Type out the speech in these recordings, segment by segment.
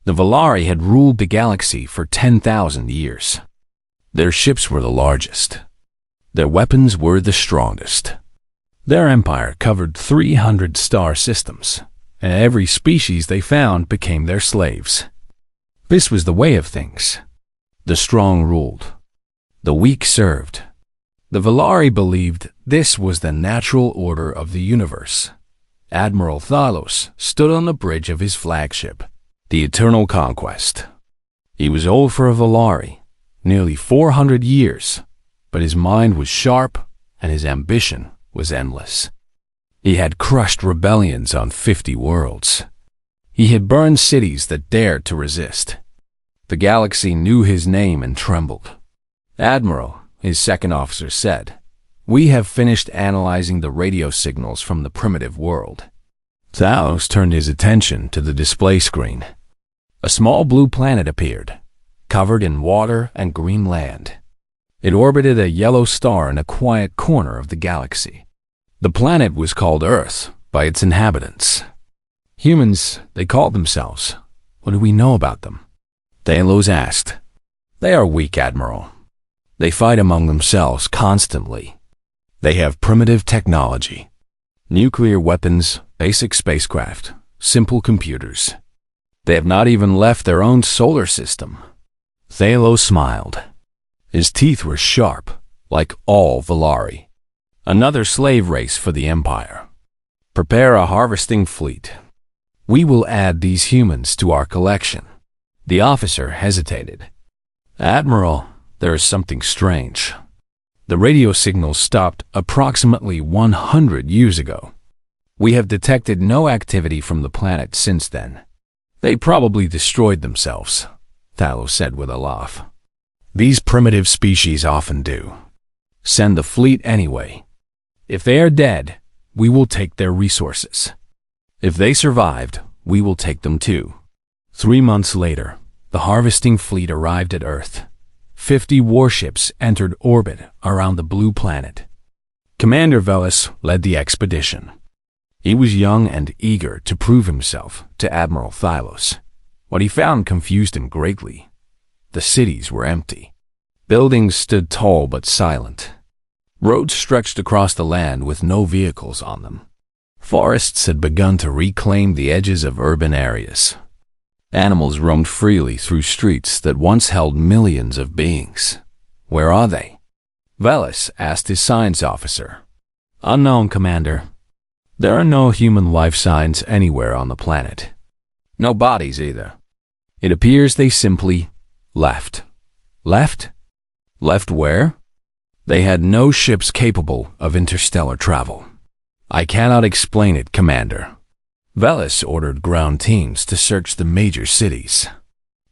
The Valari had ruled the galaxy for 10,000 years. Their ships were the largest. Their weapons were the strongest. Their empire covered 300 star systems, and every species they found became their slaves. This was the way of things. The strong ruled. The weak served. The Valari believed this was the natural order of the universe. Admiral Thalos stood on the bridge of his flagship, the Eternal Conquest. He was old for a Valari, nearly 400 years, but his mind was sharp and his ambition was endless. He had crushed rebellions on 50 worlds. He had burned cities that dared to resist. The galaxy knew his name and trembled. "Admiral," his second officer said, "we have finished analyzing the radio signals from the primitive world." Thalos turned his attention to the display screen. A small blue planet appeared, covered in water and green land. It orbited a yellow star in a quiet corner of the galaxy. The planet was called Earth by its inhabitants. Humans, they called themselves. What do we know about them? Thalos asked. "They are weak, Admiral. They fight among themselves constantly. They have primitive technology. Nuclear weapons, basic spacecraft, simple computers. They have not even left their own solar system." Thalos smiled. His teeth were sharp, like all Valari. "Another slave race for the Empire. Prepare a harvesting fleet. We will add these humans to our collection." The officer hesitated. "Admiral, there is something strange. The radio signals stopped approximately 100 years ago. We have detected no activity from the planet since then." "They probably destroyed themselves," Thalos said with a laugh. "These primitive species often do. Send the fleet anyway. If they are dead, we will take their resources. If they survived, we will take them too." 3 months later, the harvesting fleet arrived at Earth. 50 warships entered orbit around the blue planet. Commander Veles led the expedition. He was young and eager to prove himself to Admiral Thalos. What he found confused him greatly. The cities were empty. Buildings stood tall but silent. Roads stretched across the land with no vehicles on them. Forests had begun to reclaim the edges of urban areas. Animals roamed freely through streets that once held millions of beings. "Where are they?" Veles asked his science officer. "Unknown, Commander. There are no human life signs anywhere on the planet. No bodies either. It appears they simply left." "Left? Left where?" "They had no ships capable of interstellar travel." "I cannot explain it, Commander." Veles ordered ground teams to search the major cities.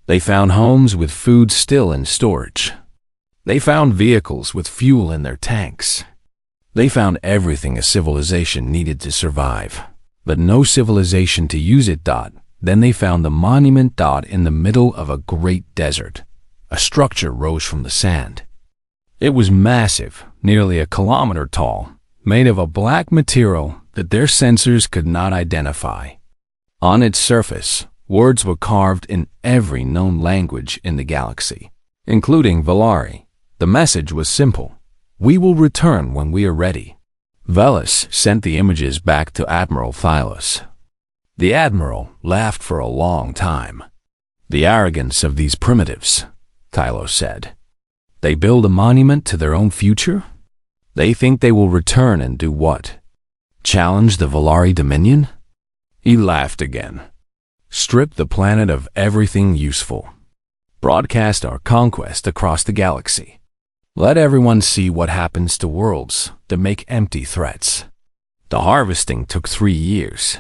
They found homes with food still in storage. They found vehicles with fuel in their tanks. They found everything a civilization needed to survive, but no civilization to use it. Then they found the monument. In the middle of a great desert. A structure rose from the sand. It was massive, nearly a kilometer tall, made of a black material that their sensors could not identify. On its surface, words were carved in every known language in the galaxy, including Valari. The message was simple: "We will return when we are ready." Veles sent the images back to Admiral Thalos. The Admiral laughed for a long time. "The arrogance of these primitives," Thalos said. "They build a monument to their own future? They think they will return and do what? Challenge the Valari Dominion?" He laughed again. "Strip the planet of everything useful. Broadcast our conquest across the galaxy. Let everyone see what happens to worlds that make empty threats." The harvesting took 3 years.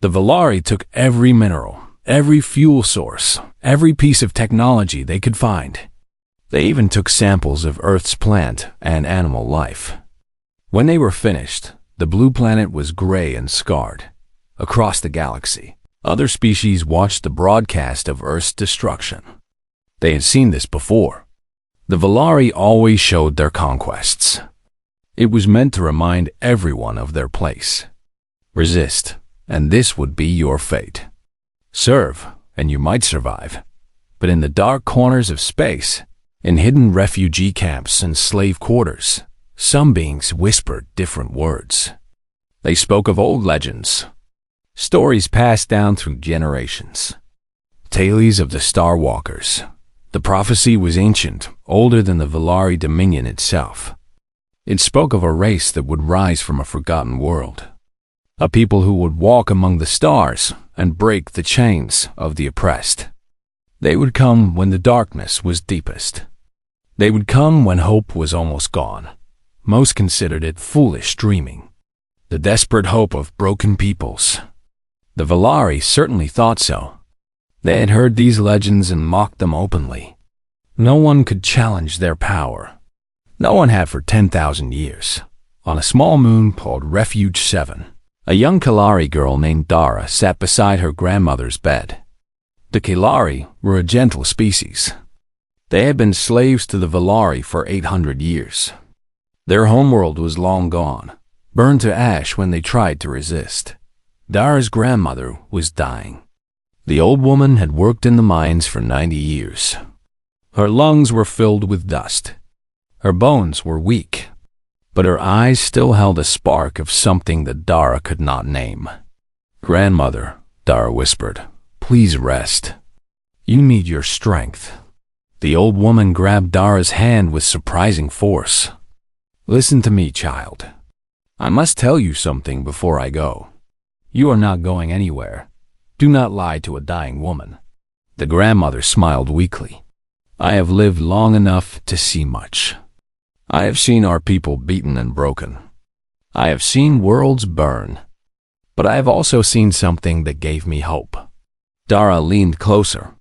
The Valari took every mineral, every fuel source, every piece of technology they could find. They even took samples of Earth's plant and animal life. When they were finished, the blue planet was gray and scarred. Across the galaxy, other species watched the broadcast of Earth's destruction. They had seen this before. The Valari always showed their conquests. It was meant to remind everyone of their place. Resist, and this would be your fate. Serve, and you might survive. But in the dark corners of space, in hidden refugee camps and slave quarters, some beings whispered different words. They spoke of old legends, stories passed down through generations, tales of the Star Walkers. The prophecy was ancient, older than the Valari Dominion itself. It spoke of a race that would rise from a forgotten world, a people who would walk among the stars and break the chains of the oppressed. They would come when the darkness was deepest. They would come when hope was almost gone. Most considered it foolish dreaming, the desperate hope of broken peoples. The Valari certainly thought so. They had heard these legends and mocked them openly. No one could challenge their power. No one had for 10,000 years. On a small moon called Refuge 7, a young Kalari girl named Dara sat beside her grandmother's bed. The Kalari were a gentle species. They had been slaves to the Valari for 800 years. Their homeworld was long gone, burned to ash when they tried to resist. Dara's grandmother was dying. The old woman had worked in the mines for 90 years. Her lungs were filled with dust. Her bones were weak, but her eyes still held a spark of something that Dara could not name. "Grandmother," Dara whispered, "please rest. You need your strength." The old woman grabbed Dara's hand with surprising force. "Listen to me, child. I must tell you something before I go. You are not going anywhere. Do not lie to a dying woman." The grandmother smiled weakly. "I have lived long enough to see much. I have seen our people beaten and broken. I have seen worlds burn. But I have also seen something that gave me hope." Dara leaned closer.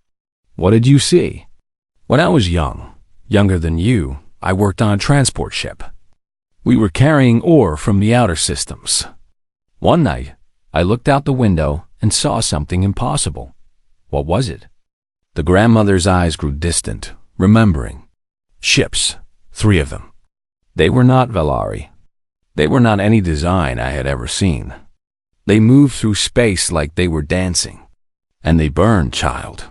"What did you see?" "When I was young, younger than you, I worked on a transport ship. We were carrying ore from the outer systems. One night, I looked out the window and saw something impossible." "What was it?" The grandmother's eyes grew distant, remembering. "Ships, 3 of them. They were not Valari. They were not any design I had ever seen. They moved through space like they were dancing. And they burned, child.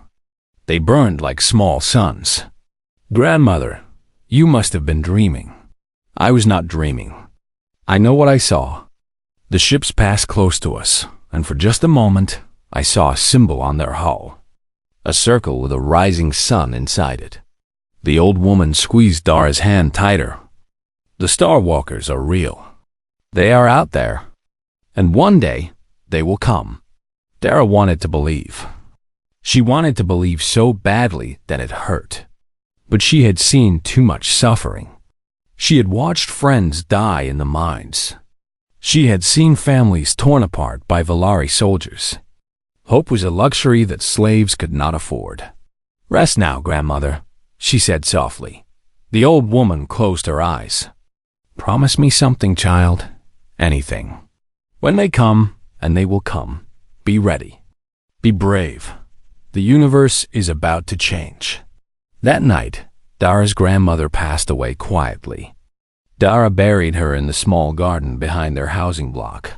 They burned like small suns." "Grandmother, you must have been dreaming." "I was not dreaming. I know what I saw." The ships passed close to us, and for just a moment, I saw a symbol on their hull. A circle with a rising sun inside it. The old woman squeezed Dara's hand tighter. "The Star Walkers are real. They are out there. And one day, they will come." Dara wanted to believe. She wanted to believe so badly that it hurt. But she had seen too much suffering. She had watched friends die in the mines. She had seen families torn apart by Valari soldiers. Hope was a luxury that slaves could not afford. "Rest now, grandmother," she said softly. The old woman closed her eyes. "Promise me something, child. Anything. When they come, and they will come, be ready. Be brave. The universe is about to change." That night, Dara's grandmother passed away quietly. Dara buried her in the small garden behind their housing block,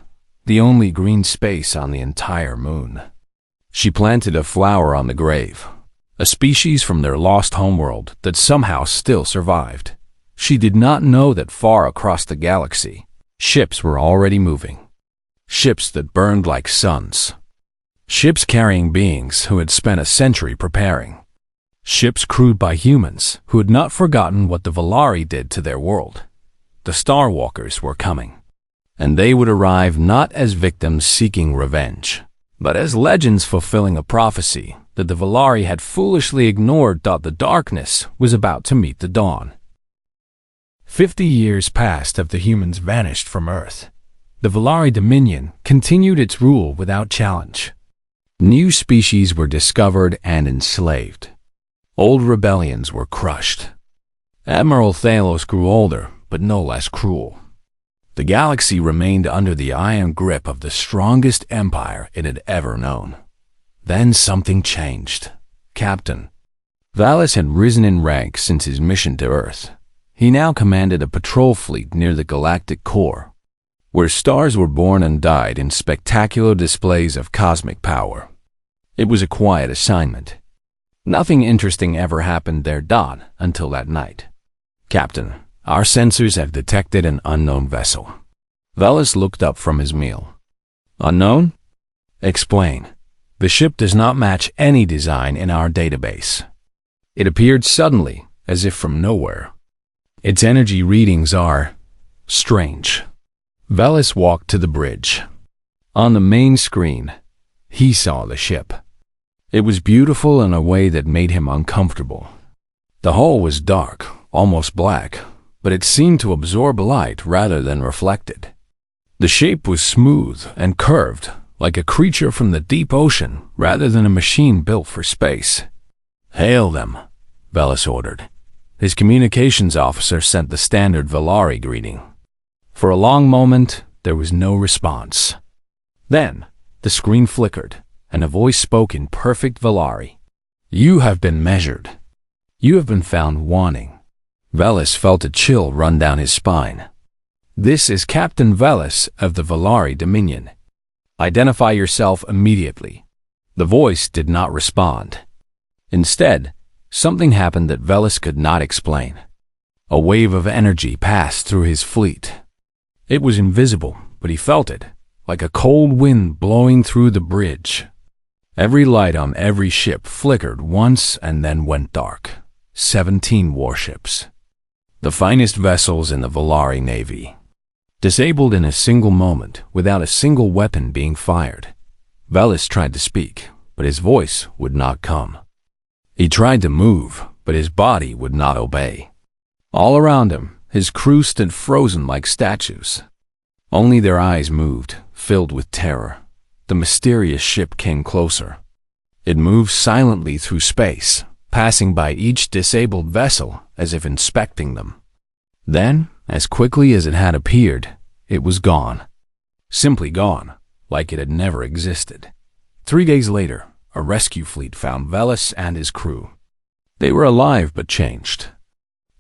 the only green space on the entire moon. She planted a flower on the grave, a species from their lost homeworld that somehow still survived. She did not know that far across the galaxy, ships were already moving. Ships that burned like suns. Ships carrying beings who had spent a century preparing. Ships crewed by humans who had not forgotten what the Valari did to their world. The Star Walkers were coming. And they would arrive not as victims seeking revenge, but as legends fulfilling a prophecy that the Valari had foolishly ignored that the darkness was about to meet the dawn. 50 years passed after humans vanished from Earth. The Valari Dominion continued its rule without challenge. New species were discovered and enslaved. Old rebellions were crushed. Admiral Thalos grew older, but no less cruel. The galaxy remained under the iron grip of the strongest empire it had ever known. Then something changed. Captain Valis had risen in rank since his mission to Earth. He now commanded a patrol fleet near the galactic core, where stars were born and died in spectacular displays of cosmic power. It was a quiet assignment. Nothing interesting ever happened there, until that night. "Captain, our sensors have detected an unknown vessel." Velis looked up from his meal. "Unknown?" "Explain." "The ship does not match any design in our database. It appeared suddenly, as if from nowhere. Its energy readings are strange." Velis walked to the bridge. On the main screen, he saw the ship. It was beautiful in a way that made him uncomfortable. The hull was dark, almost black, but it seemed to absorb light rather than reflect it. The shape was smooth and curved, like a creature from the deep ocean rather than a machine built for space. "Hail them," Velis ordered. His communications officer sent the standard Valari greeting. For a long moment, there was no response. Then, the screen flickered, and a voice spoke in perfect Valari. "You have been measured. You have been found wanting." Velis felt a chill run down his spine. "This is Captain Velis of the Valari Dominion. Identify yourself immediately." The voice did not respond. Instead, something happened that Velis could not explain. A wave of energy passed through his fleet. It was invisible, but he felt it, like a cold wind blowing through the bridge. Every light on every ship flickered once and then went dark. 17 warships. The finest vessels in the Valari Navy. Disabled in a single moment, without a single weapon being fired. Velis tried to speak, but his voice would not come. He tried to move, but his body would not obey. All around him, his crew stood frozen like statues. Only their eyes moved, filled with terror. The mysterious ship came closer. It moved silently through space, passing by each disabled vessel as if inspecting them. Then, as quickly as it had appeared, it was gone. Simply gone, like it had never existed. 3 days later, a rescue fleet found Velis and his crew. They were alive but changed.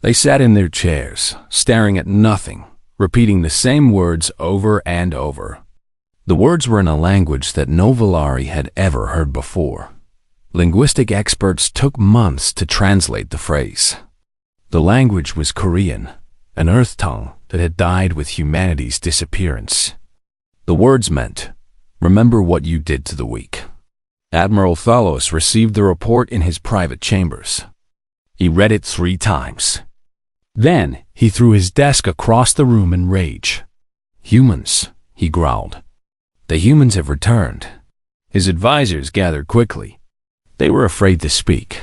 They sat in their chairs, staring at nothing, repeating the same words over and over. The words were in a language that no Valari had ever heard before. Linguistic experts took months to translate the phrase. The language was Korean, an earth tongue that had died with humanity's disappearance. The words meant, "Remember what you did to the weak." Admiral Thalos received the report in his private chambers. He read it 3 times. Then he threw his desk across the room in rage. "Humans," he growled. "The humans have returned." His advisors gathered quickly. They were afraid to speak.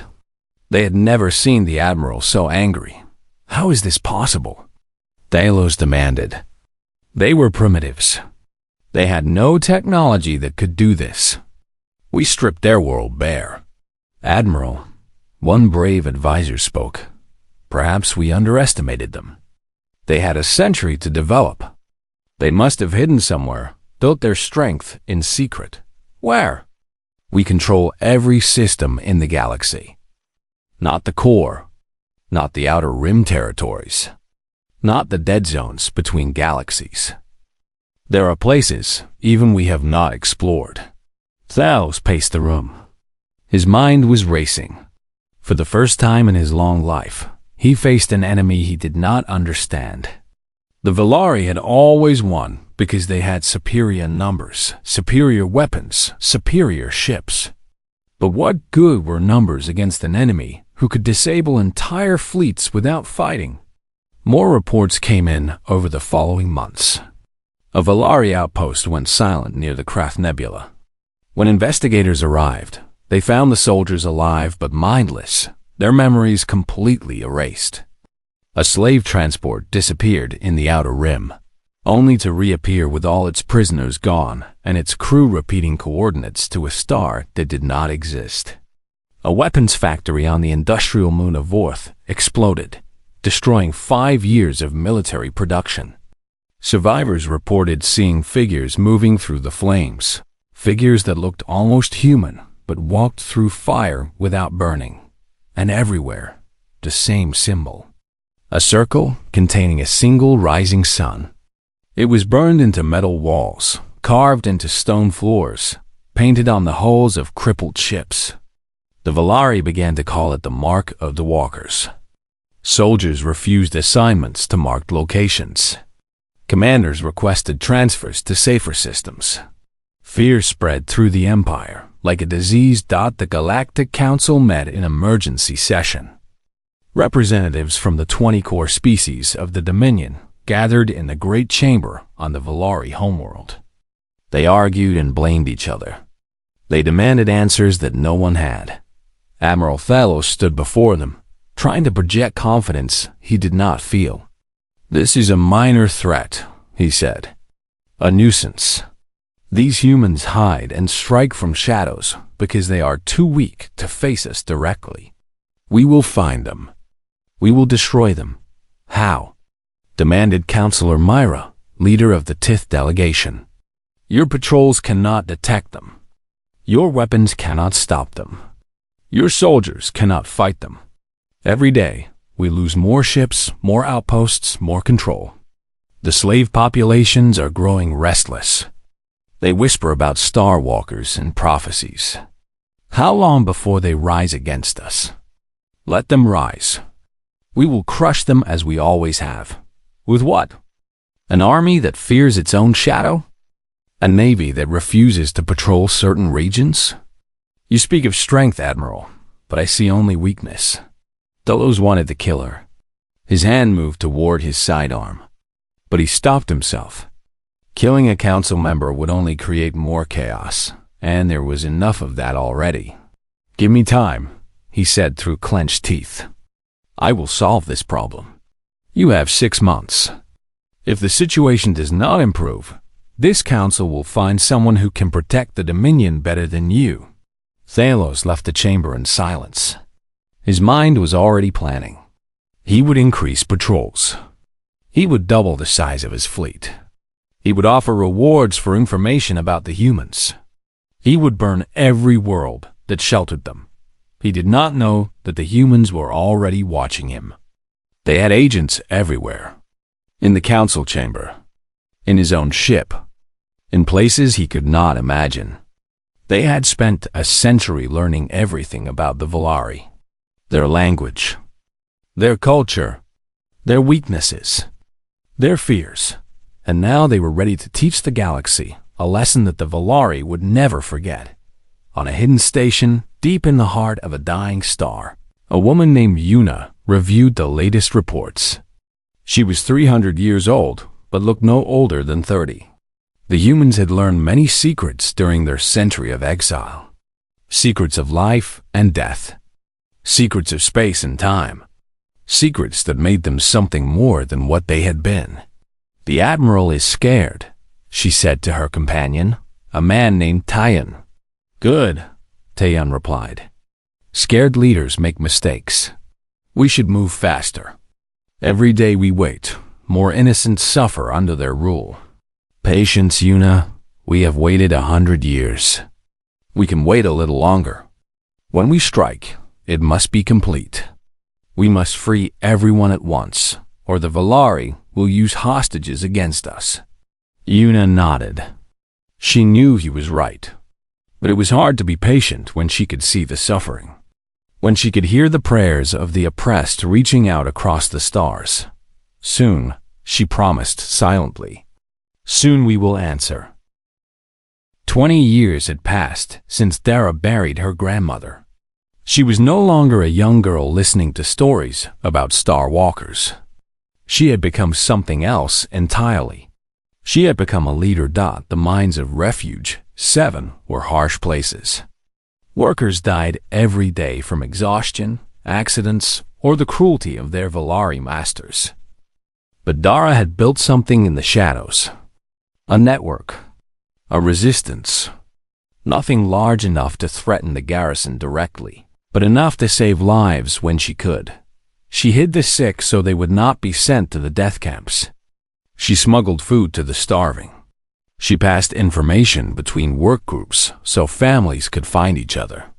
They had never seen the Admiral so angry. How is this possible? Thalos demanded. They were primitives. They had no technology that could do this. We stripped their world bare. "Admiral," one brave advisor spoke. "Perhaps we underestimated them. They had a century to develop. They must have hidden somewhere, built their strength in secret. Where? We control every system in the galaxy. Not the core, not the outer rim territories, not the dead zones between galaxies. There are places even we have not explored." Thalos paced the room. His mind was racing. For the first time in his long life, he faced an enemy he did not understand. The Valari had always won because they had superior numbers, superior weapons, superior ships. But what good were numbers against an enemy who could disable entire fleets without fighting? More reports came in over the following months. A Valari outpost went silent near the Krath Nebula. When investigators arrived, they found the soldiers alive but mindless, their memories completely erased. A slave transport disappeared in the outer rim, only to reappear with all its prisoners gone and its crew repeating coordinates to a star that did not exist. A weapons factory on the industrial moon of Vorth exploded, destroying 5 years of military production. Survivors reported seeing figures moving through the flames, figures that looked almost human but walked through fire without burning. And everywhere, the same symbol. A circle containing a single rising sun. It was burned into metal walls, carved into stone floors, painted on the hulls of crippled ships. The Valari began to call it the Mark of the Walkers. Soldiers refused assignments to marked locations. Commanders requested transfers to safer systems. Fear spread through the Empire like a disease. The Galactic Council met in emergency session. Representatives from the 20 core species of the Dominion gathered in the Great Chamber on the Valari homeworld. They argued and blamed each other. They demanded answers that no one had. Admiral Thalos stood before them, trying to project confidence he did not feel. "This is a minor threat," he said. "A nuisance. These humans hide and strike from shadows because they are too weak to face us directly. We will find them. We will destroy them." "How?" demanded Counselor Myra, leader of the 10th delegation. "Your patrols cannot detect them. Your weapons cannot stop them. Your soldiers cannot fight them. Every day, we lose more ships, more outposts, more control. The slave populations are growing restless. They whisper about star walkers and prophecies. How long before they rise against us? Let them rise. We will crush them as we always have. With what? An army that fears its own shadow? A navy that refuses to patrol certain regions? You speak of strength, Admiral, but I see only weakness." Delos wanted to kill her. His hand moved toward his sidearm, but he stopped himself. Killing a council member would only create more chaos, and there was enough of that already. "Give me time," he said through clenched teeth. "I will solve this problem. You have 6 months. If the situation does not improve, this council will find someone who can protect the Dominion better than you." Thalos left the chamber in silence. His mind was already planning. He would increase patrols. He would double the size of his fleet. He would offer rewards for information about the humans. He would burn every world that sheltered them. He did not know that the humans were already watching him. They had agents everywhere. In the council chamber. In his own ship. In places he could not imagine. They had spent a century learning everything about the Valari. Their language. Their culture. Their weaknesses. Their fears. And now they were ready to teach the galaxy a lesson that the Valari would never forget. On a hidden station, deep in the heart of a dying star, a woman named Yuna reviewed the latest reports. She was 300 years old, but looked no older than 30. The humans had learned many secrets during their century of exile. Secrets of life and death. Secrets of space and time. Secrets that made them something more than what they had been. "The Admiral is scared," she said to her companion, a man named Tyan. "Good," Tyan replied. "Scared leaders make mistakes. We should move faster. Every day we wait, more innocents suffer under their rule. Patience, Yuna. We have waited 100 years. We can wait a little longer. When we strike, it must be complete. We must free everyone at once, or the Valari will use hostages against us." Yuna nodded. She knew he was right, but it was hard to be patient when she could see the suffering. When she could hear the prayers of the oppressed reaching out across the stars. Soon, she promised silently. Soon we will answer. 20 years had passed since Dara buried her grandmother. She was no longer a young girl listening to stories about star walkers. She had become something else entirely. She had become a leader. The mines of Refuge 7 were harsh places. Workers died every day from exhaustion, accidents, or the cruelty of their Valari masters. But Dara had built something in the shadows. A network. A resistance. Nothing large enough to threaten the garrison directly, but enough to save lives when she could. She hid the sick so they would not be sent to the death camps. She smuggled food to the starving. She passed information between work groups so families could find each other.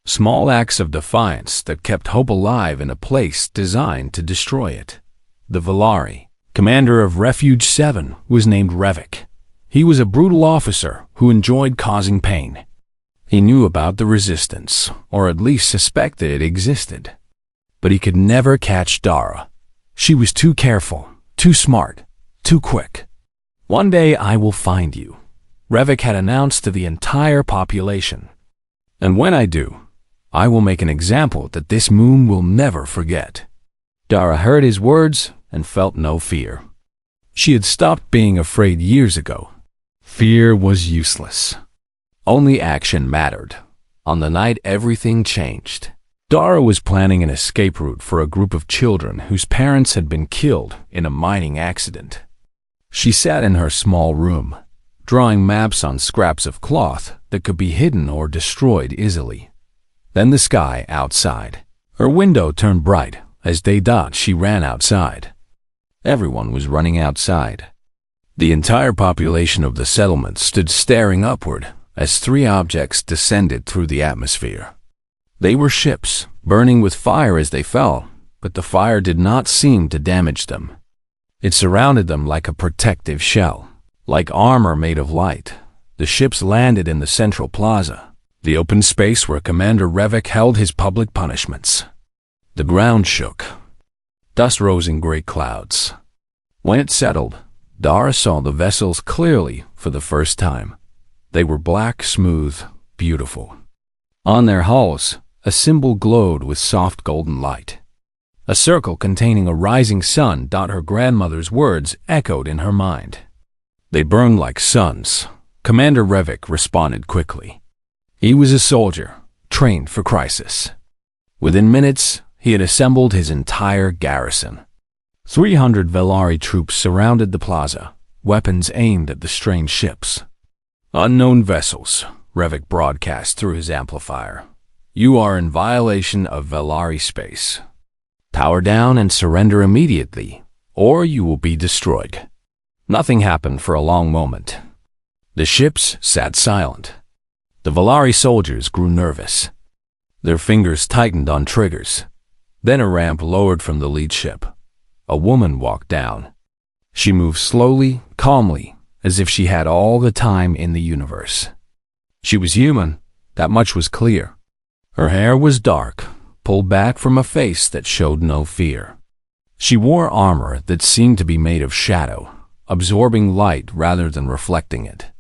Small acts of defiance that kept hope alive in a place designed to destroy it. The Valari, commander of Refuge 7, was named Revik. He was a brutal officer who enjoyed causing pain. He knew about the resistance, or at least suspected it existed. But he could never catch Dara. She was too careful, too smart, too quick. "One day I will find you," Revik had announced to the entire population. "And when I do, I will make an example that this moon will never forget." Dara heard his words and felt no fear. She had stopped being afraid years ago. Fear was useless. Only action mattered. On the night everything changed. Dara was planning an escape route for a group of children whose parents had been killed in a mining accident. She sat in her small room, drawing maps on scraps of cloth that could be hidden or destroyed easily. Then the sky outside. Her window turned bright. As day dawned, she ran outside. Everyone was running outside. The entire population of the settlement stood staring upward as three objects descended through the atmosphere. They were ships, burning with fire as they fell, but the fire did not seem to damage them. It surrounded them like a protective shell, like armor made of light. The ships landed in the central plaza, the open space where Commander Revik held his public punishments. The ground shook. Dust rose in great clouds. When it settled, Dara saw the vessels clearly for the first time. They were black, smooth, beautiful. On their hulls, a symbol glowed with soft golden light. A circle containing a rising sun. Her grandmother's words echoed in her mind. They burned like suns. Commander Revik responded quickly. He was a soldier, trained for crisis. Within minutes, he had assembled his entire garrison. 300 Velari troops surrounded the plaza, weapons aimed at the strange ships. "Unknown vessels," Revik broadcast through his amplifier. "You are in violation of Velari space. Power down and surrender immediately, or you will be destroyed." Nothing happened for a long moment. The ships sat silent. The Velari soldiers grew nervous. Their fingers tightened on triggers. Then a ramp lowered from the lead ship. A woman walked down. She moved slowly, calmly, as if she had all the time in the universe. She was human, that much was clear. Her hair was dark, pulled back from a face that showed no fear. She wore armor that seemed to be made of shadow, absorbing light rather than reflecting it.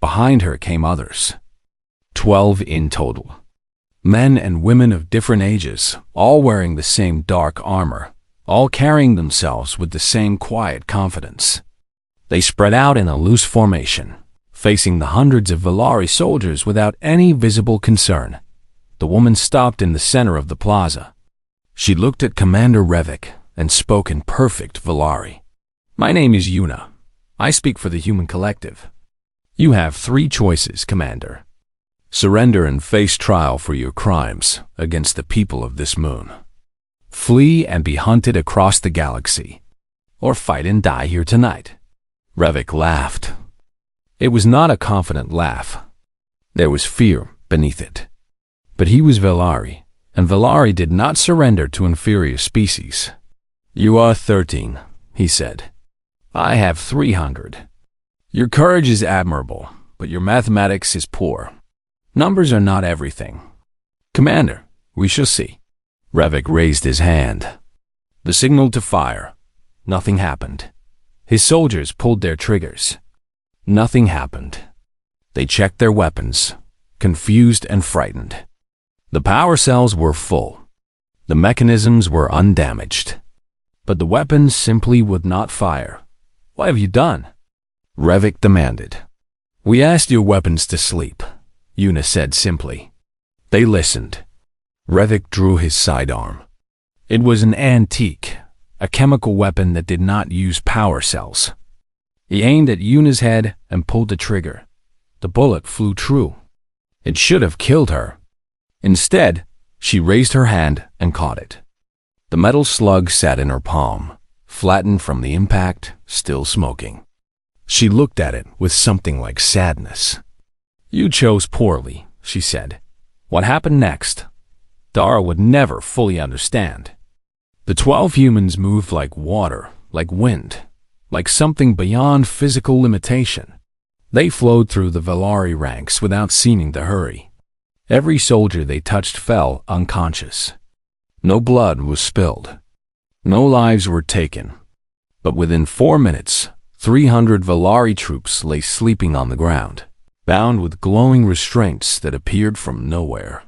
Behind her came others. 12 in total. Men and women of different ages, all wearing the same dark armor, all carrying themselves with the same quiet confidence. They spread out in a loose formation, facing the hundreds of Velari soldiers without any visible concern. The woman stopped in the center of the plaza. She looked at Commander Revik and spoke in perfect Velari. "My name is Yuna. I speak for the human collective. You have 3 choices, Commander. Surrender and face trial for your crimes against the people of this moon. Flee and be hunted across the galaxy, or fight and die here tonight." Revik laughed. It was not a confident laugh. There was fear beneath it. But he was Velari, and Velari did not surrender to inferior species. "You are 13, he said. "I have 300. Your courage is admirable, but your mathematics is poor. Numbers are not everything. Commander, we shall see." Revik raised his hand. The signal to fire. Nothing happened. His soldiers pulled their triggers. Nothing happened. They checked their weapons, confused and frightened. The power cells were full. The mechanisms were undamaged. But the weapons simply would not fire. "What have you done?" Revik demanded. "We asked your weapons to sleep," Yuna said simply. They listened. Revik drew his sidearm. It was an antique, a chemical weapon that did not use power cells. He aimed at Yuna's head and pulled the trigger. The bullet flew true. It should have killed her. Instead, she raised her hand and caught it. The metal slug sat in her palm, flattened from the impact, still smoking. She looked at it with something like sadness. "You chose poorly," she said. "What happened next?" Dara would never fully understand. The 12 humans moved like water, like wind, like something beyond physical limitation. They flowed through the Velari ranks without seeming to hurry. Every soldier they touched fell unconscious. No blood was spilled. No lives were taken. But within 4 minutes, 300 Valari troops lay sleeping on the ground, bound with glowing restraints that appeared from nowhere.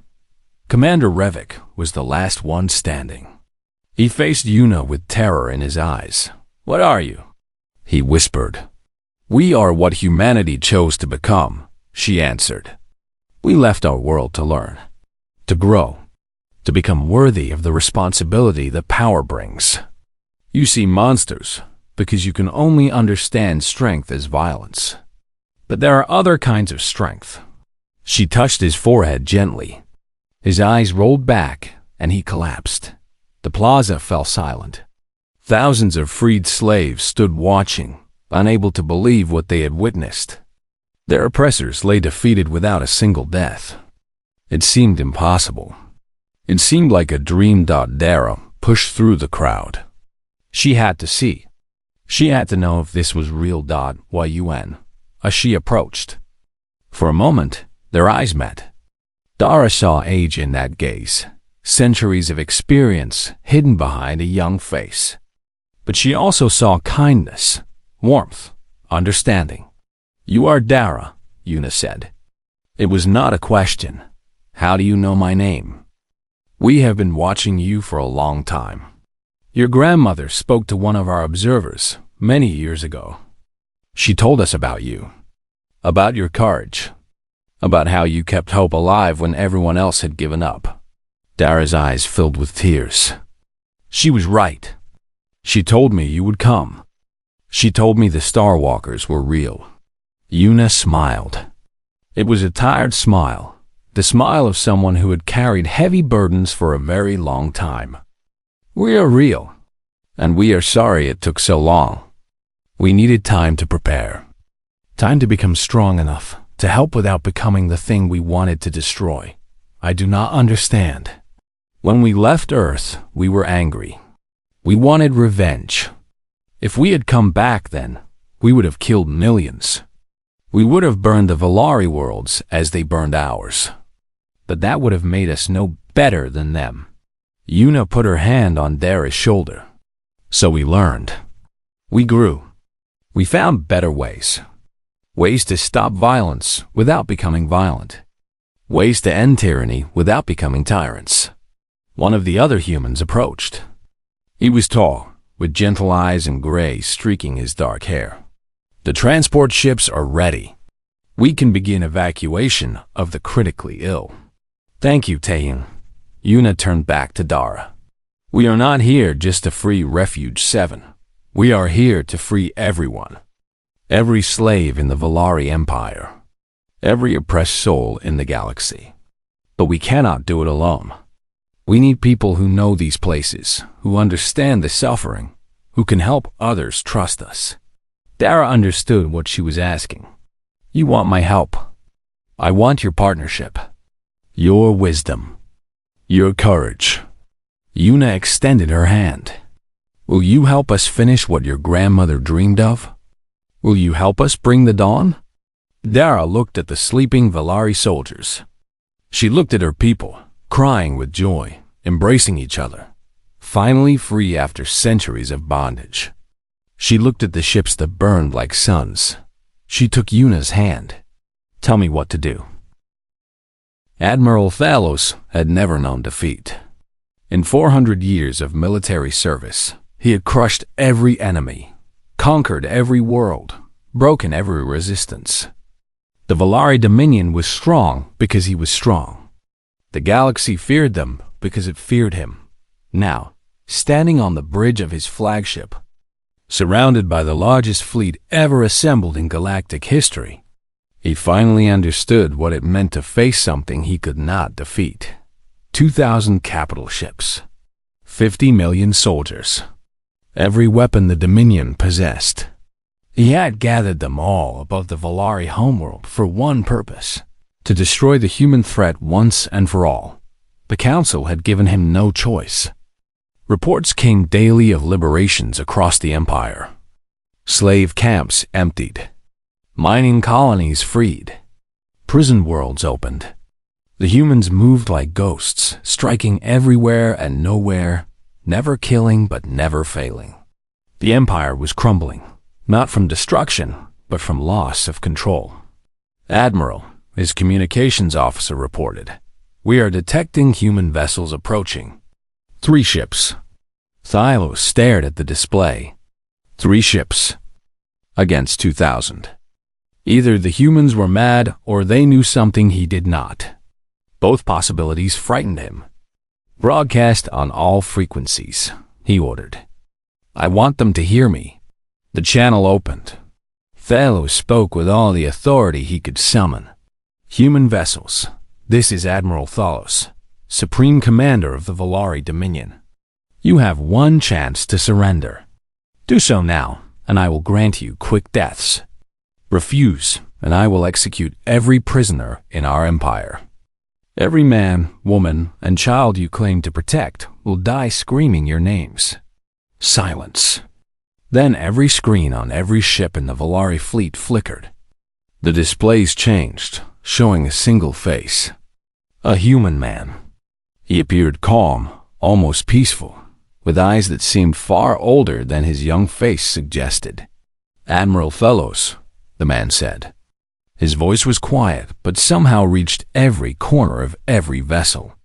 Commander Revik was the last one standing. He faced Yuna with terror in his eyes. "What are you?" he whispered. "We are what humanity chose to become," she answered. "We left our world to learn, to grow, to become worthy of the responsibility that power brings. You see monsters because you can only understand strength as violence. But there are other kinds of strength." She touched his forehead gently. His eyes rolled back, and he collapsed. The plaza fell silent. Thousands of freed slaves stood watching, unable to believe what they had witnessed. Their oppressors lay defeated without a single death. It seemed impossible. It seemed like a dream. Dara pushed through the crowd. She had to see. She had to know if this was real. Yun, as she approached. For a moment, their eyes met. Dara saw age in that gaze, centuries of experience hidden behind a young face. But she also saw kindness, warmth, understanding. "You are Dara," Yuna said. It was not a question. "How do you know my name?" "We have been watching you for a long time. Your grandmother spoke to one of our observers many years ago. She told us about you, about your courage, about how you kept hope alive when everyone else had given up." Dara's eyes filled with tears. She was right. She told me you would come. She told me the Starwalkers were real. Yuna smiled. It was a tired smile, the smile of someone who had carried heavy burdens for a very long time. "We are real, and we are sorry it took so long. We needed time to prepare, time to become strong enough to help without becoming the thing we wanted to destroy. I do not understand. When we left Earth, we were angry. We wanted revenge. If we had come back then, we would have killed millions. We would have burned the Valari worlds as they burned ours. But that would have made us no better than them." Yuna put her hand on Dara's shoulder. "So we learned. We grew. We found better ways. Ways to stop violence without becoming violent. Ways to end tyranny without becoming tyrants." One of the other humans approached. He was tall, with gentle eyes and gray streaking his dark hair. "The transport ships are ready. We can begin evacuation of the critically ill." "Thank you, Taehyung." Yuna turned back to Dara. "We are not here just to free Refuge 7. We are here to free everyone. Every slave in the Valari Empire. Every oppressed soul in the galaxy. But we cannot do it alone. We need people who know these places, who understand the suffering, who can help others trust us." Dara understood what she was asking. "You want my help. I want your partnership. Your wisdom. Your courage." Yuna extended her hand. "Will you help us finish what your grandmother dreamed of? Will you help us bring the dawn?" Dara looked at the sleeping Valari soldiers. She looked at her people, crying with joy, embracing each other, finally free after centuries of bondage. She looked at the ships that burned like suns. She took Yuna's hand. "Tell me what to do." Admiral Thalos had never known defeat. In 400 years of military service, he had crushed every enemy, conquered every world, broken every resistance. The Valari Dominion was strong because he was strong. The galaxy feared them because it feared him. Now, standing on the bridge of his flagship, surrounded by the largest fleet ever assembled in galactic history, he finally understood what it meant to face something he could not defeat. 2,000 capital ships, 50 million soldiers, every weapon the Dominion possessed. He had gathered them all above the Valari homeworld for one purpose: to destroy the human threat once and for all. The Council had given him no choice. Reports came daily of liberations across the Empire. Slave camps emptied. Mining colonies freed. Prison worlds opened. The humans moved like ghosts, striking everywhere and nowhere, never killing but never failing. The Empire was crumbling, not from destruction, but from loss of control. Admiral, his communications officer reported, "We are detecting human vessels approaching." 3 ships. Thylos stared at the display. 3 ships. Against 2,000. Either the humans were mad or they knew something he did not. Both possibilities frightened him. "Broadcast on all frequencies," he ordered. "I want them to hear me." The channel opened. Thalos spoke with all the authority he could summon. "Human vessels, this is Admiral Thalos, Supreme Commander of the Volari Dominion. You have one chance to surrender. Do so now, and I will grant you quick deaths. Refuse, and I will execute every prisoner in our empire. Every man, woman, and child you claim to protect will die screaming your names." Silence. Then every screen on every ship in the Volari fleet flickered. The displays changed, showing a single face. A human man. He appeared calm, almost peaceful, with eyes that seemed far older than his young face suggested. "Admiral Thalos," the man said. His voice was quiet, but somehow reached every corner of every vessel.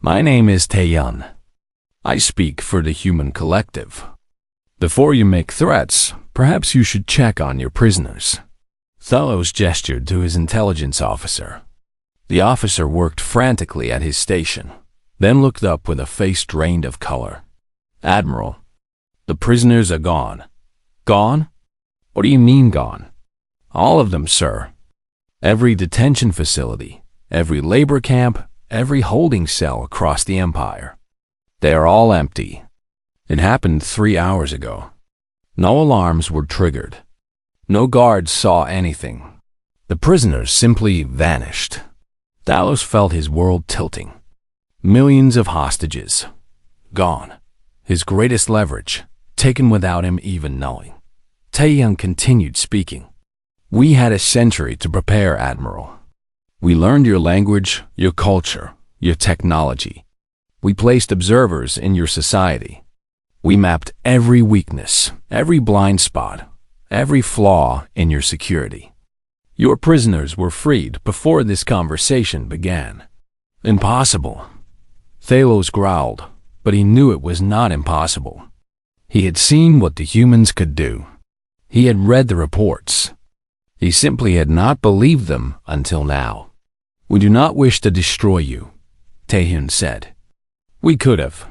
"My name is Taeyun. I speak for the human collective. Before you make threats, perhaps you should check on your prisoners." Thalos gestured to his intelligence officer. The officer worked frantically at his station, then looked up with a face drained of color. "Admiral, the prisoners are gone." "Gone? What do you mean gone?" "All of them, sir. Every detention facility, every labor camp, every holding cell across the Empire. They are all empty. It happened 3 hours ago. No alarms were triggered. No guards saw anything. The prisoners simply vanished." Thalos felt his world tilting. Millions of hostages. Gone. His greatest leverage, taken without him even knowing. Taeyun continued speaking. "We had a century to prepare, Admiral. We learned your language, your culture, your technology. We placed observers in your society. We mapped every weakness, every blind spot, every flaw in your security. Your prisoners were freed before this conversation began." "Impossible." Thalos growled, but he knew it was not impossible. He had seen what the humans could do. He had read the reports. He simply had not believed them until now. "We do not wish to destroy you," Taeyun said. "We could have.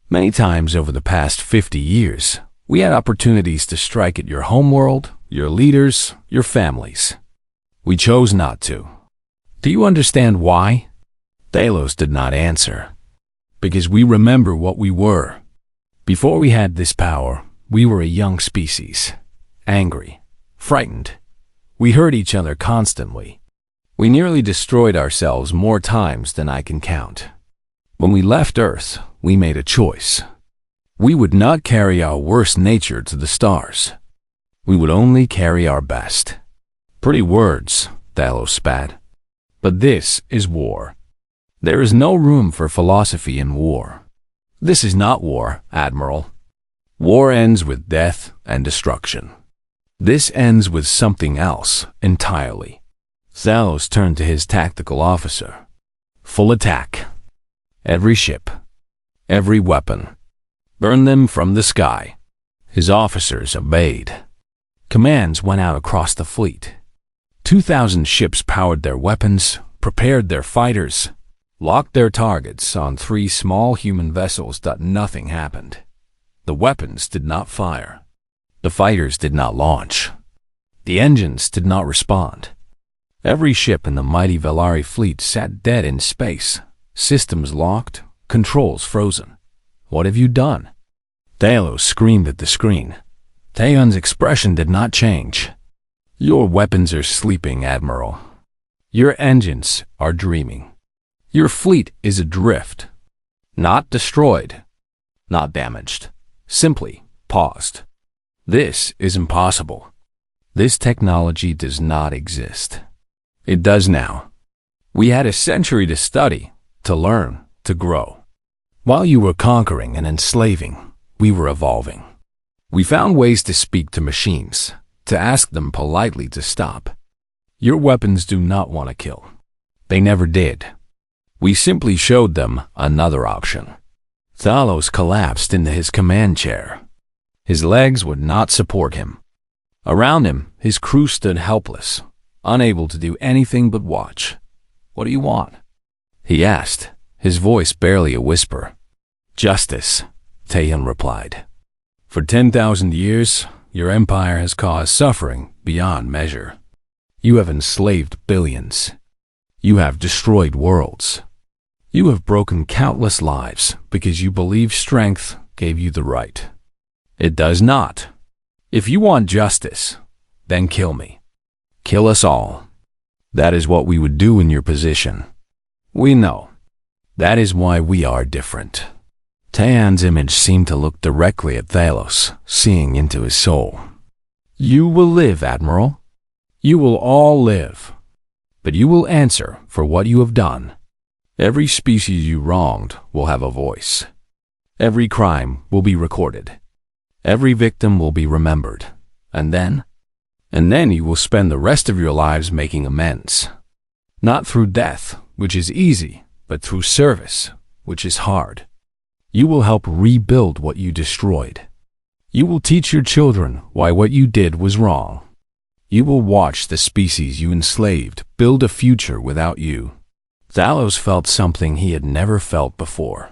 Many times over the past 50 years, we had opportunities to strike at your homeworld, your leaders, your families. We chose not to. Do you understand why?" Thalos did not answer. "Because we remember what we were. Before we had this power, we were a young species. Angry, frightened. We hurt each other constantly. We nearly destroyed ourselves more times than I can count. When we left Earth, we made a choice. We would not carry our worst nature to the stars. We would only carry our best." "Pretty words," Thalos spat. "But this is war. There is no room for philosophy in war. This is not war, Admiral. War ends with death and destruction. This ends with something else entirely." Thalos turned to his tactical officer. "Full attack. Every ship. Every weapon. Burn them from the sky." His officers obeyed. Commands went out across the fleet. 2,000 ships powered their weapons, prepared their fighters, locked their targets on 3 small human vessels. Nothing happened. The weapons did not fire. The fighters did not launch. The engines did not respond. Every ship in the mighty Volari fleet sat dead in space, systems locked, controls frozen. "What have you done?" Thalos screamed at the screen. Taeyun's expression did not change. "Your weapons are sleeping, Admiral. Your engines are dreaming. Your fleet is adrift. Not destroyed. Not damaged. Simply paused. This is impossible. This technology does not exist. It does now. We had a century to study, to learn, to grow. While you were conquering and enslaving, we were evolving. We found ways to speak to machines, to ask them politely to stop. Your weapons do not want to kill. They never did. We simply showed them another option. Thalos collapsed into his command chair. His legs would not support him. Around him, his crew stood helpless, unable to do anything but watch. "What do you want?" he asked, his voice barely a whisper. "Justice," Taehyun replied. "For 10,000 years, your empire has caused suffering beyond measure. You have enslaved billions. You have destroyed worlds. You have broken countless lives because you believe strength gave you the right. It does not. If you want justice, then kill me. Kill us all. That is what we would do in your position. We know. That is why we are different." Taehyun's image seemed to look directly at Thalos, seeing into his soul. "You will live, Admiral. You will all live. But you will answer for what you have done. Every species you wronged will have a voice. Every crime will be recorded. Every victim will be remembered. And then you will spend the rest of your lives making amends. Not through death, which is easy, but through service, which is hard. You will help rebuild what you destroyed. You will teach your children why what you did was wrong. You will watch the species you enslaved build a future without you." Thalos felt something he had never felt before.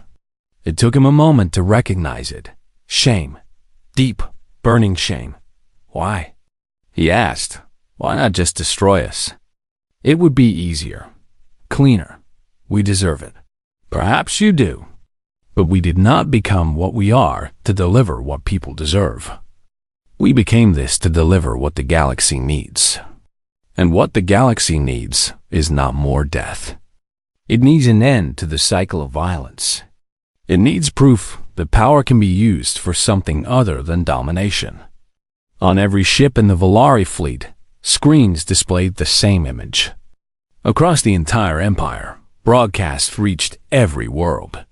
It took him a moment to recognize it. Shame. Deep, burning shame. "Why?" he asked. "Why not just destroy us? It would be easier. Cleaner. We deserve it." "Perhaps you do. But we did not become what we are to deliver what people deserve. We became this to deliver what the galaxy needs. And what the galaxy needs is not more death. It needs an end to the cycle of violence. It needs proof that power can be used for something other than domination." On every ship in the Volari fleet, screens displayed the same image. Across the entire empire, broadcasts reached every world.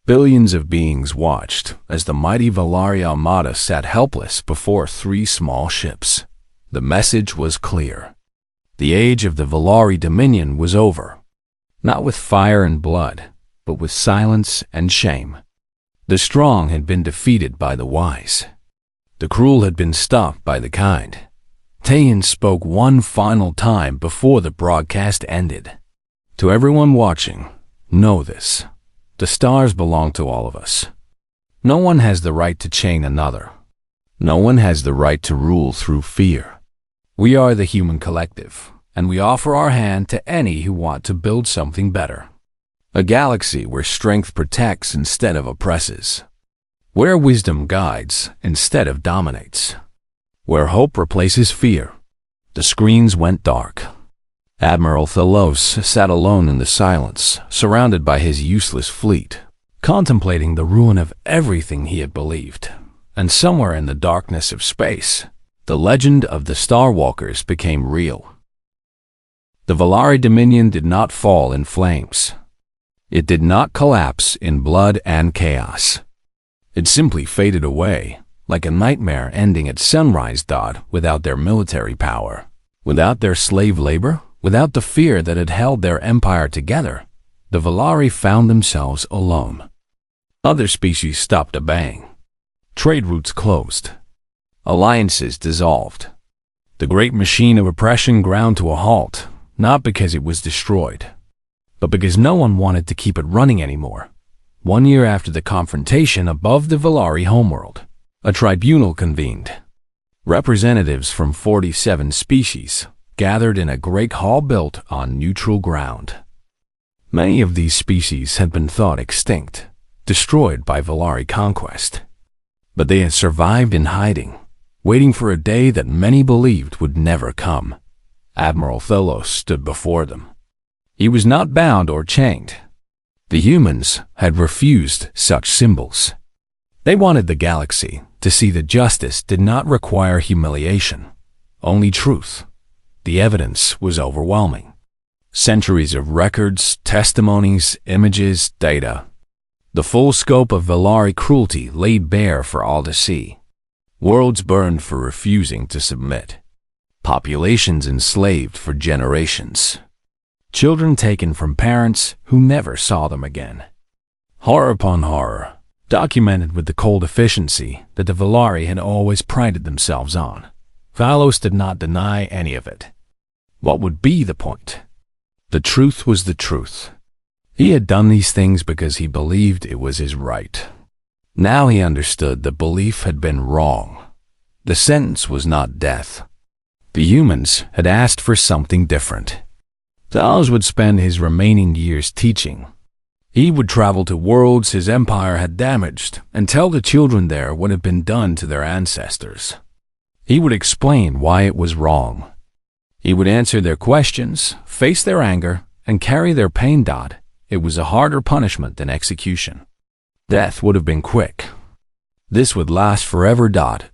Billions of beings watched as the mighty Volari Armada sat helpless before 3 small ships. The message was clear. The age of the Volari Dominion was over. Not with fire and blood, but with silence and shame. The strong had been defeated by the wise. The cruel had been stopped by the kind. Taehyun spoke one final time before the broadcast ended. "To everyone watching, know this. The stars belong to all of us. No one has the right to chain another. No one has the right to rule through fear. We are the human collective, and we offer our hand to any who want to build something better. A galaxy where strength protects instead of oppresses. Where wisdom guides instead of dominates. Where hope replaces fear." The screens went dark. Admiral Thalos sat alone in the silence, surrounded by his useless fleet, contemplating the ruin of everything he had believed. And somewhere in the darkness of space, the legend of the Starwalkers became real. The Volari Dominion did not fall in flames. It did not collapse in blood and chaos. It simply faded away, like a nightmare ending at sunrise. Without their military power, without their slave labor, without the fear that had held their empire together, the Volari found themselves alone. Other species stopped obeying. Trade routes closed. Alliances dissolved. The great machine of oppression ground to a halt, not because it was destroyed, but because no one wanted to keep it running anymore. 1 year after the confrontation above the Volari homeworld, a tribunal convened. Representatives from 47 species gathered in a great hall built on neutral ground. Many of these species had been thought extinct, destroyed by Volari conquest. But they had survived in hiding, waiting for a day that many believed would never come. Admiral Thalos stood before them. He was not bound or chained. The humans had refused such symbols. They wanted the galaxy to see that justice did not require humiliation, only truth. The evidence was overwhelming. Centuries of records, testimonies, images, data. The full scope of Valari cruelty laid bare for all to see. Worlds burned for refusing to submit. Populations enslaved for generations. Children taken from parents who never saw them again. Horror upon horror, documented with the cold efficiency that the Valari had always prided themselves on. Valos did not deny any of it. What would be the point? The truth was the truth. He had done these things because he believed it was his right. Now he understood that belief had been wrong. The sentence was not death. The humans had asked for something different. Talos would spend his remaining years teaching. He would travel to worlds his empire had damaged and tell the children there what had been done to their ancestors. He would explain why it was wrong. He would answer their questions, face their anger, and carry their pain. It was a harder punishment than execution. Death would have been quick. This would last forever.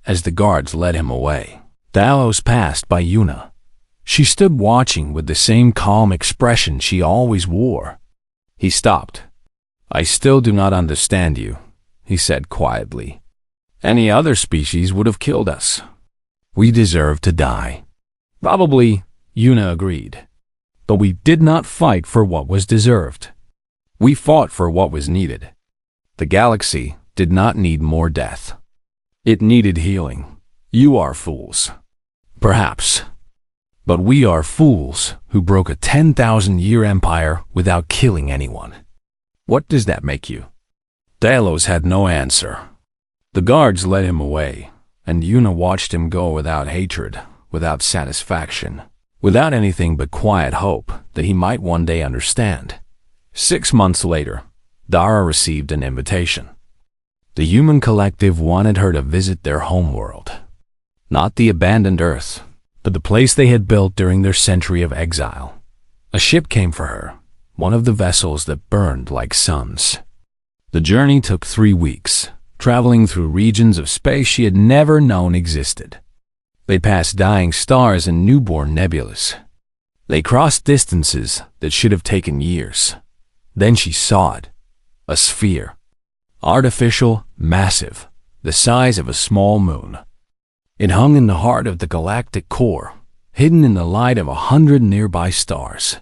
As the guards led him away, Talos passed by Yuna. She stood watching with the same calm expression she always wore. He stopped. "I still do not understand you," he said quietly. "Any other species would have killed us. We deserve to die." "Probably," Yuna agreed. "But we did not fight for what was deserved. We fought for what was needed. The galaxy did not need more death. It needed healing. You are fools. Perhaps. But we are fools who broke a 10,000-year empire without killing anyone. What does that make you?" Talos had no answer. The guards led him away, and Yuna watched him go without hatred, without satisfaction, without anything but quiet hope that he might one day understand. 6 months later, Dara received an invitation. The human collective wanted her to visit their homeworld. Not the abandoned Earth, but the place they had built during their century of exile. A ship came for her, one of the vessels that burned like suns. The journey took 3 weeks, traveling through regions of space she had never known existed. They passed dying stars and newborn nebulas. They crossed distances that should have taken years. Then she saw it, a sphere. Artificial, massive, the size of a small moon. It hung in the heart of the galactic core, hidden in the light of 100 nearby stars.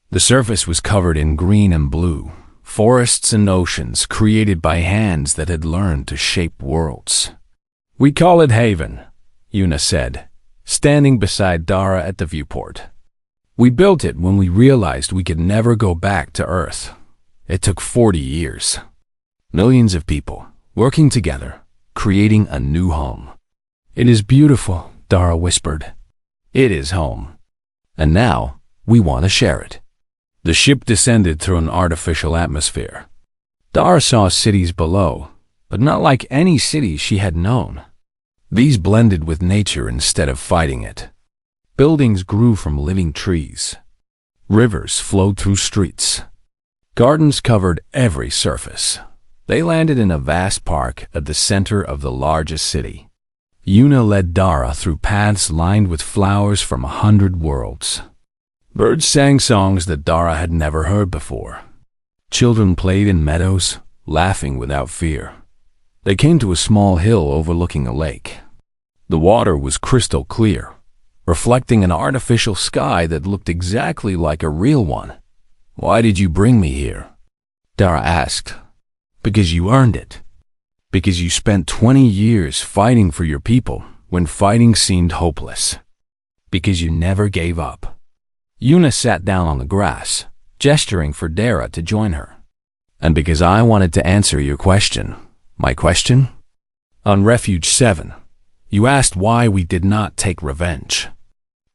The surface was covered in green and blue, forests and oceans created by hands that had learned to shape worlds. "We call it Haven," Yuna said, standing beside Dara at the viewport. "We built it when we realized we could never go back to Earth. It took 40 years. Millions of people working together, creating a new home." "It is beautiful," Dara whispered. "It is home. And now we want to share it." The ship descended through an artificial atmosphere. Dara saw cities below, but not like any city she had known. These blended with nature instead of fighting it. Buildings grew from living trees. Rivers flowed through streets. Gardens covered every surface. They landed in a vast park at the center of the largest city. Yuna led Dara through paths lined with flowers from 100 worlds. Birds sang songs that Dara had never heard before. Children played in meadows, laughing without fear. They came to a small hill overlooking a lake. The water was crystal clear, reflecting an artificial sky that looked exactly like a real one. "Why did you bring me here?" Dara asked. "Because you earned it. Because you spent 20 years fighting for your people when fighting seemed hopeless. Because you never gave up." Yuna sat down on the grass, gesturing for Dara to join her. "And because I wanted to answer your question." "My question?" "On Refuge 7, you asked why we did not take revenge.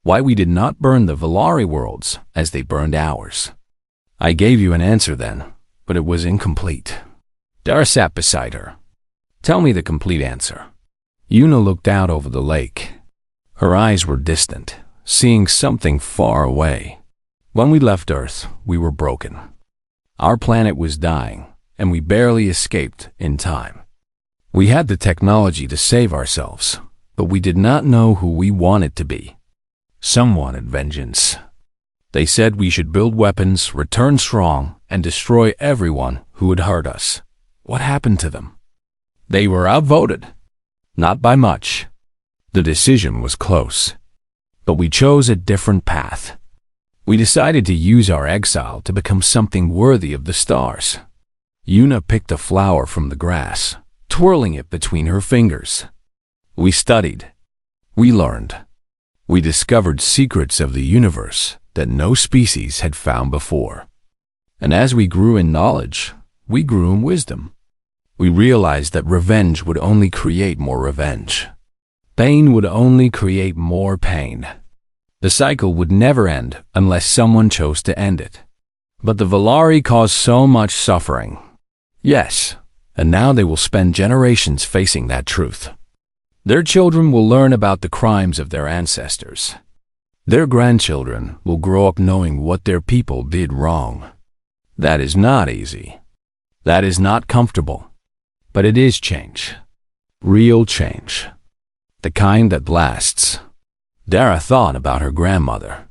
Why we did not burn the Valari worlds as they burned ours. I gave you an answer then, but it was incomplete." Dara sat beside her. "Tell me the complete answer." Yuna looked out over the lake. Her eyes were distant, seeing something far away. "When we left Earth, we were broken. Our planet was dying, and we barely escaped in time. We had the technology to save ourselves, but we did not know who we wanted to be. Some wanted vengeance. They said we should build weapons, return strong, and destroy everyone who would hurt us. What happened to them? They were outvoted. Not by much. The decision was close. But we chose a different path. We decided to use our exile to become something worthy of the stars. Yuna picked a flower from the grass, twirling it between her fingers. We studied. We learned. We discovered secrets of the universe that no species had found before. And as we grew in knowledge, we grew in wisdom. We realized that revenge would only create more revenge. Pain would only create more pain. The cycle would never end unless someone chose to end it. But the Valari caused so much suffering. Yes, and now they will spend generations facing that truth. Their children will learn about the crimes of their ancestors. Their grandchildren will grow up knowing what their people did wrong. That is not easy. That is not comfortable. But it is change. Real change. The kind that lasts. Dara thought about her grandmother.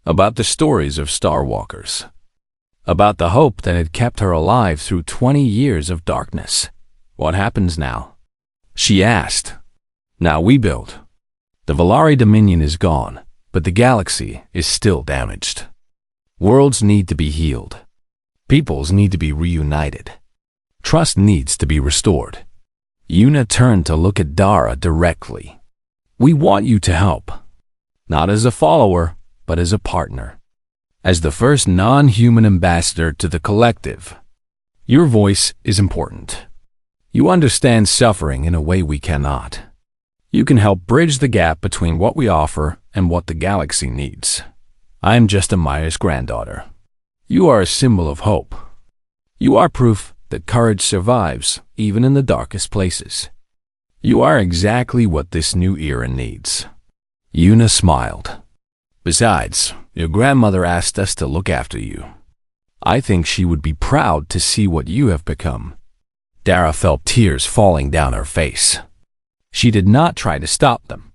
About the stories of Starwalkers. About the hope that had kept her alive through 20 years of darkness. What happens now? She asked. Now we build. The Valari Dominion is gone, but the galaxy is still damaged. Worlds need to be healed. Peoples need to be reunited. Trust needs to be restored. Yuna turned to look at Dara directly. We want you to help. Not as a follower, but as a partner. As the first non-human ambassador to the collective. Your voice is important. You understand suffering in a way we cannot. You can help bridge the gap between what we offer and what the galaxy needs. I am just Amaya's granddaughter. You are a symbol of hope. You are proof that courage survives even in the darkest places. You are exactly what this new era needs. Yuna smiled. Besides, your grandmother asked us to look after you. I think she would be proud to see what you have become. Dara felt tears falling down her face. She did not try to stop them.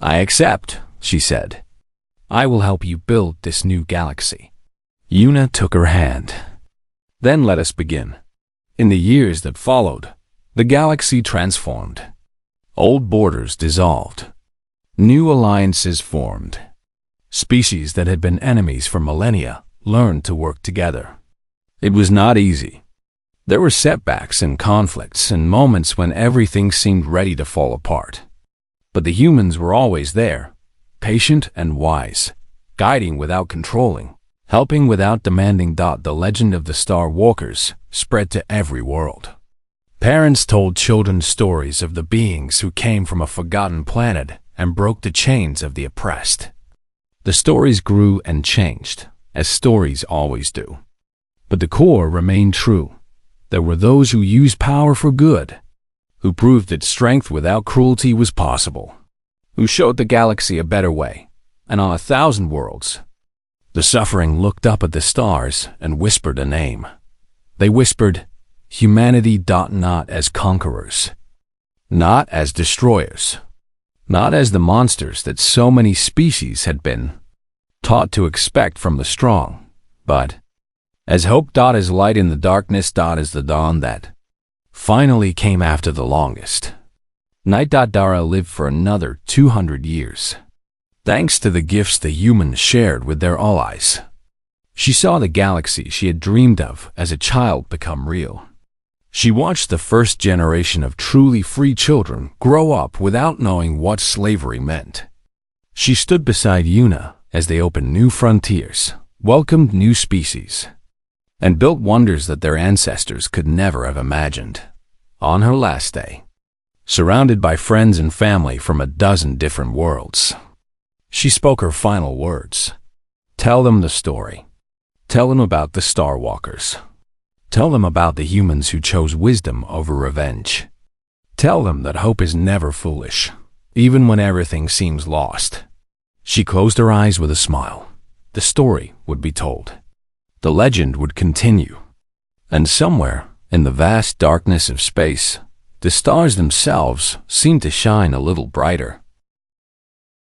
I accept, she said. I will help you build this new galaxy. Yuna took her hand. Then let us begin. In the years that followed, the galaxy transformed. Old borders dissolved. New alliances formed. Species that had been enemies for millennia learned to work together. It was not easy. There were setbacks and conflicts and moments when everything seemed ready to fall apart. But the humans were always there, patient and wise, guiding without controlling, helping without demanding. The legend of the Star Walkers spread to every world. Parents told children stories of the beings who came from a forgotten planet and broke the chains of the oppressed. The stories grew and changed, as stories always do. But the core remained true. There were those who used power for good, who proved that strength without cruelty was possible, who showed the galaxy a better way, and on 1,000 worlds. The suffering looked up at the stars and whispered a name. They whispered, humanity. Not as conquerors, not as destroyers, not as the monsters that so many species had been taught to expect from the strong, but as hope. As light in the darkness. As the dawn that finally came after the longest night. Dara lived for another 200 years. Thanks to the gifts the humans shared with their allies. She saw the galaxy she had dreamed of as a child become real. She watched the first generation of truly free children grow up without knowing what slavery meant. She stood beside Yuna as they opened new frontiers, welcomed new species, and built wonders that their ancestors could never have imagined. On her last day, surrounded by friends and family from a dozen different worlds, she spoke her final words. Tell them the story. Tell them about the Starwalkers. Tell them about the humans who chose wisdom over revenge. Tell them that hope is never foolish, even when everything seems lost. She closed her eyes with a smile. The story would be told. The legend would continue. And somewhere, in the vast darkness of space, the stars themselves seemed to shine a little brighter.